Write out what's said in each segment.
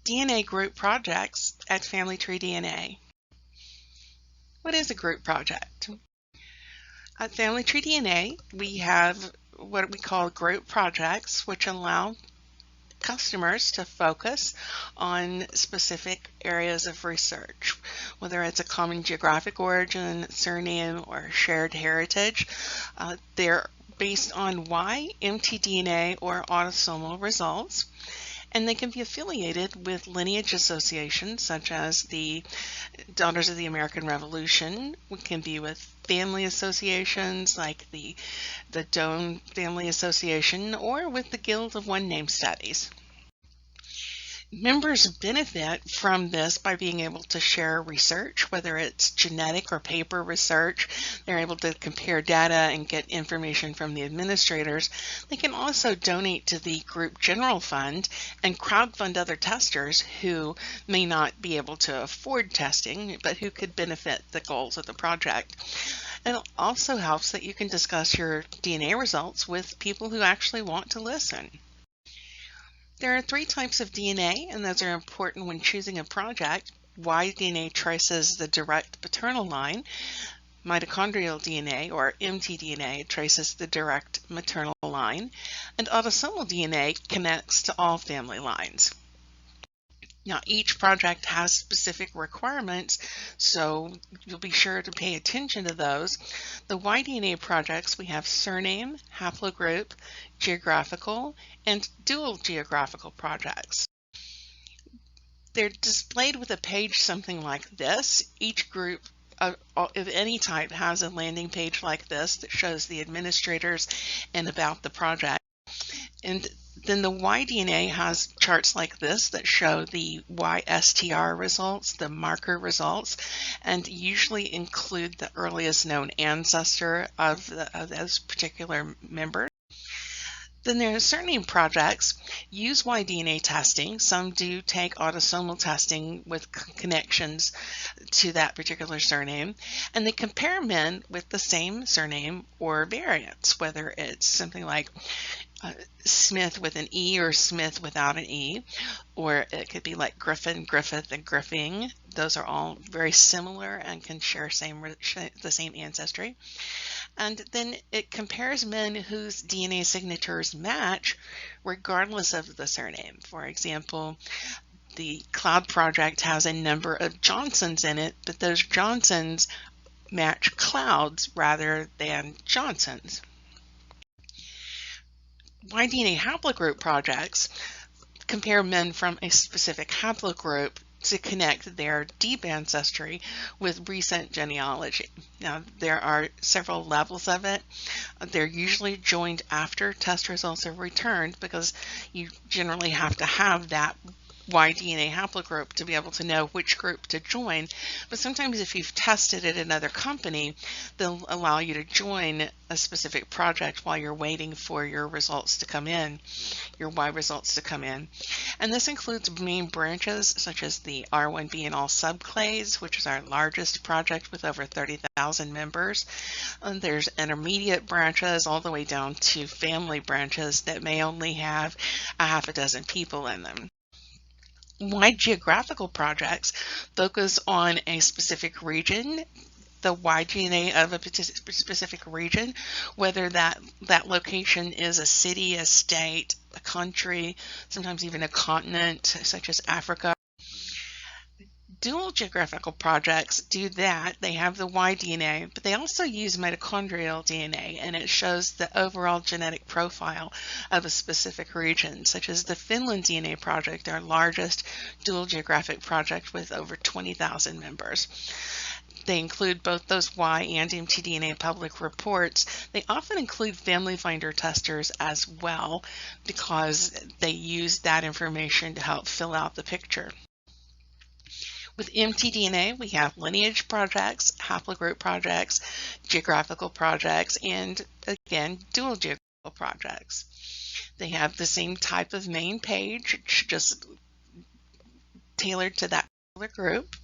DNA group projects at FamilyTreeDNA. What is a group project? At FamilyTreeDNA, we have what we call group projects, which allow customers to focus on specific areas of research, whether it's a common geographic origin, surname, or shared heritage. They're based on Y, mtDNA, or autosomal results, and they can be affiliated with lineage associations such as the Daughters of the American Revolution. It can be with family associations like the Doan Family Association, or with the Guild of One Name Studies. Members benefit from this by being able to share research, whether it's genetic or paper research. They're able to compare data and get information from the administrators. They can also donate to the group general fund and crowdfund other testers who may not be able to afford testing, but who could benefit the goals of the project. It also helps that you can discuss your DNA results with people who actually want to listen. There are 3 types of DNA, and those are important when choosing a project. Y DNA traces the direct paternal line. Mitochondrial DNA, or mtDNA, traces the direct maternal line. And autosomal DNA connects to all family lines. Now, each project has specific requirements, so you'll be sure to pay attention to those. The Y-DNA projects, we have surname, haplogroup, geographical, and dual geographical projects. They're displayed with a page something like this. Each group of any type has a landing page like this that shows the administrators and about the project. And then the Y-DNA has charts like this that show the YSTR results, the marker results, and usually include the earliest known ancestor of those particular members. Then there are surname projects use Y-DNA testing. Some do take autosomal testing with connections to that particular surname, and they compare men with the same surname or variants, whether it's something like Smith with an E or Smith without an E, or it could be like Griffin, Griffith, and Griffing. Those are all very similar and can share the same ancestry. And then it compares men whose DNA signatures match regardless of the surname. For example, the Cloud Project has a number of Johnsons in it, but those Johnsons match Clouds rather than Johnsons. Y-DNA haplogroup projects compare men from a specific haplogroup to connect their deep ancestry with recent genealogy. Now, there are several levels of it. They're usually joined after test results are returned because you generally have to have that Y-DNA haplogroup to be able to know which group to join. But sometimes if you've tested at another company, they'll allow you to join a specific project while you're waiting for your results to come in, your Y results to come in. And this includes main branches such as the R1b and all subclades, which is our largest project with over 30,000 members. And there's intermediate branches all the way down to family branches that may only have a half a dozen people in them. Y geographical projects focus on a specific region, the Y-DNA of a specific region, whether that location is a city, a state, a country, sometimes even a continent, such as Africa. Dual geographical projects do that. They have the Y-DNA, but they also use mitochondrial DNA, and it shows the overall genetic profile of a specific region, such as the Finland DNA project, our largest dual geographic project with over 20,000 members. They include both those Y and mtDNA public reports. They often include Family Finder testers as well because they use that information to help fill out the picture. With mtDNA, we have lineage projects, haplogroup projects, geographical projects, and again, dual geographical projects. They have the same type of main page, just tailored to that particular group.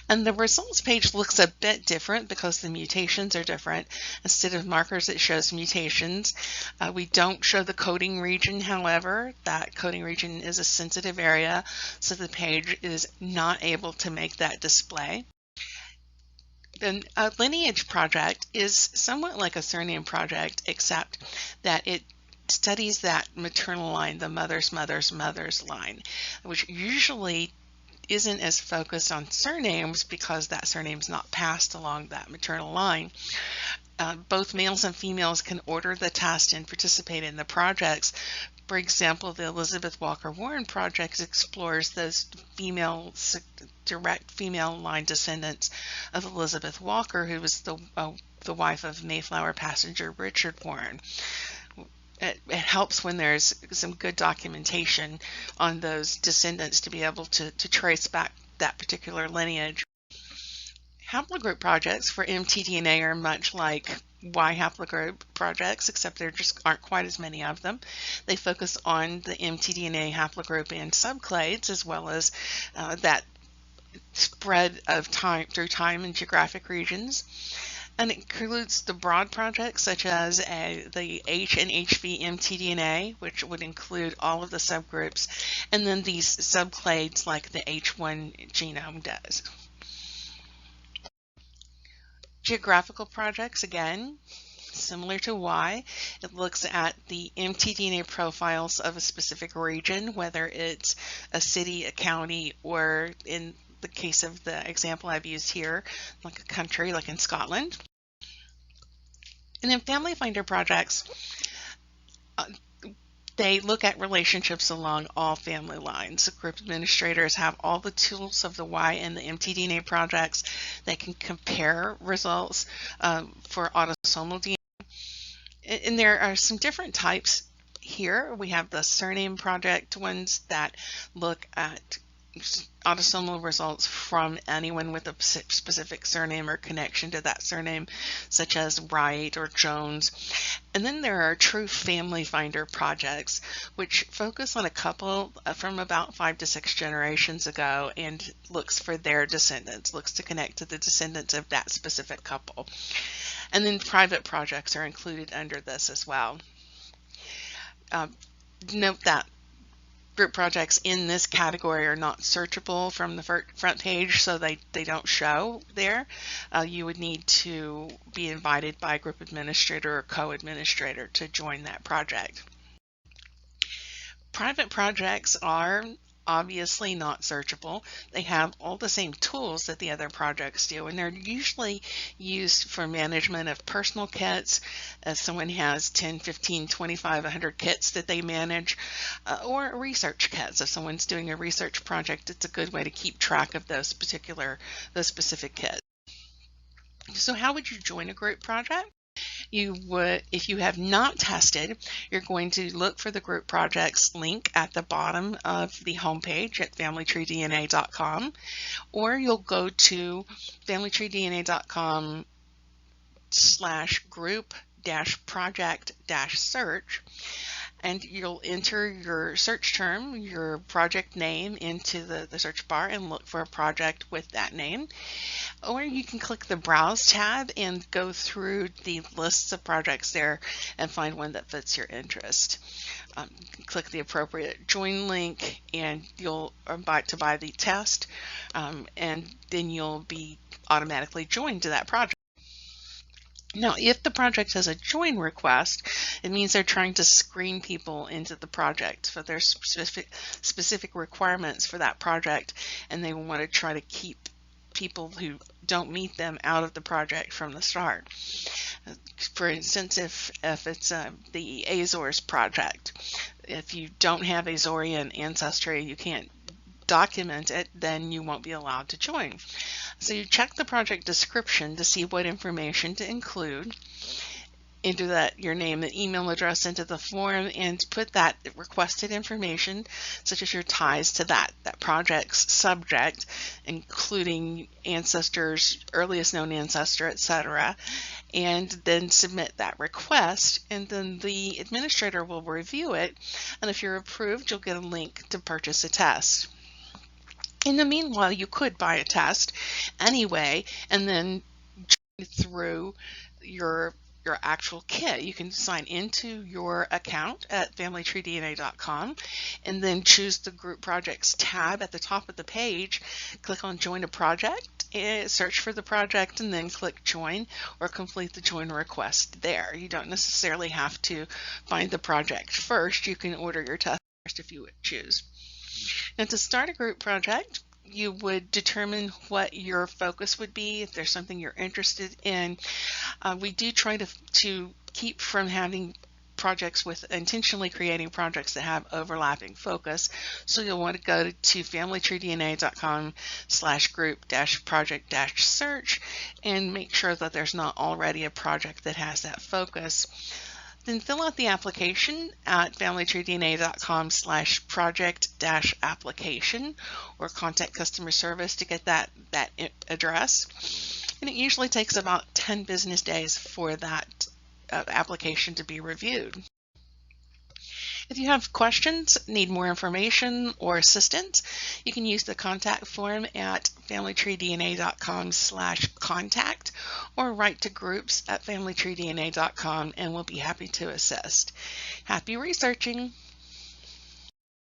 And the results page looks a bit different because the mutations are different. Instead of markers, it shows mutations. We don't show the coding region, however. That coding region is a sensitive area, so the page is not able to make that display. Then a lineage project is somewhat like a surname project, except that it studies that maternal line, the mother's mother's mother's line, which usually isn't as focused on surnames because that surname is not passed along that maternal line. Both males and females can order the test and participate in the projects. For example, the Elizabeth Walker Warren project explores those direct female line descendants of Elizabeth Walker, who was the wife of Mayflower passenger Richard Warren. It helps when there's some good documentation on those descendants to be able to trace back that particular lineage. Haplogroup projects for mtDNA are much like Y haplogroup projects, except there just aren't quite as many of them. They focus on the mtDNA haplogroup and subclades, as well as that spread of time through time and geographic regions. And it includes the broad projects such as the H and HV mtDNA, which would include all of the subgroups, and then these subclades like the H1 genome does. Geographical projects, again, similar to Y, it looks at the mtDNA profiles of a specific region, whether it's a city, a county, or in the case of the example I've used here, like a country, like in Scotland. And then Family Finder projects, they look at relationships along all family lines. The group administrators have all the tools of the Y and the mtDNA projects. They can compare results for autosomal DNA. And there are some different types here. We have the surname project ones that look at autosomal results from anyone with a specific surname or connection to that surname, such as Wright or Jones. And then there are true family finder projects, which focus on a couple from about 5 to 6 generations ago and looks for their descendants, looks to connect to the descendants of that specific couple. And then private projects are included under this as well. Note that group projects in this category are not searchable from the front page, so they don't show there. You would need to be invited by a group administrator or co-administrator to join that project. Private projects are obviously not searchable. They have all the same tools that the other projects do, and they're usually used for management of personal kits, as someone has 10, 15, 25, 100 kits that they manage, or research kits. If someone's doing a research project, it's a good way to keep track of those specific kits. So how would you join a group project? You would, if you have not tested, you're going to look for the group projects link at the bottom of the homepage at FamilyTreeDNA.com, or you'll go to FamilyTreeDNA.com/group-project-search, and you'll enter your search term, your project name, into the search bar and look for a project with that name. Or you can click the Browse tab and go through the lists of projects there and find one that fits your interest. Click the appropriate join link and you'll buy the test, and then you'll be automatically joined to that project. Now, if the project has a join request, it means they're trying to screen people into the project for their specific requirements for that project, and they want to try to keep people who don't meet them out of the project from the start. For instance, if it's the Azores project, if you don't have Azorean ancestry, you can't document it, then you won't be allowed to join. So you check the project description to see what information to include. Enter your name and email address into the form and put that requested information, such as your ties to that project's subject, including ancestors, earliest known ancestor, etc., and then submit that request, and then the administrator will review it, and if you're approved, you'll get a link to purchase a test. In the meanwhile, you could buy a test anyway and then through your actual kit. You can sign into your account at FamilyTreeDNA.com and then choose the Group Projects tab at the top of the page. Click on Join a Project, search for the project, and then click Join or complete the join request there. You don't necessarily have to find the project first. You can order your test first if you would choose. Now, to start a group project, you would determine what your focus would be if there's something you're interested in. We do try to keep from having projects with intentionally creating projects that have overlapping focus. So you'll want to go to FamilyTreeDNA.com/group-project-search and make sure that there's not already a project that has that focus. Then fill out the application at FamilyTreeDNA.com/project-application or contact customer service to get that address. And it usually takes about 10 business days for that application to be reviewed. If you have questions, need more information or assistance, you can use the contact form at FamilyTreeDNA.com/contact or write to groups at FamilyTreeDNA.com and we'll be happy to assist. Happy researching!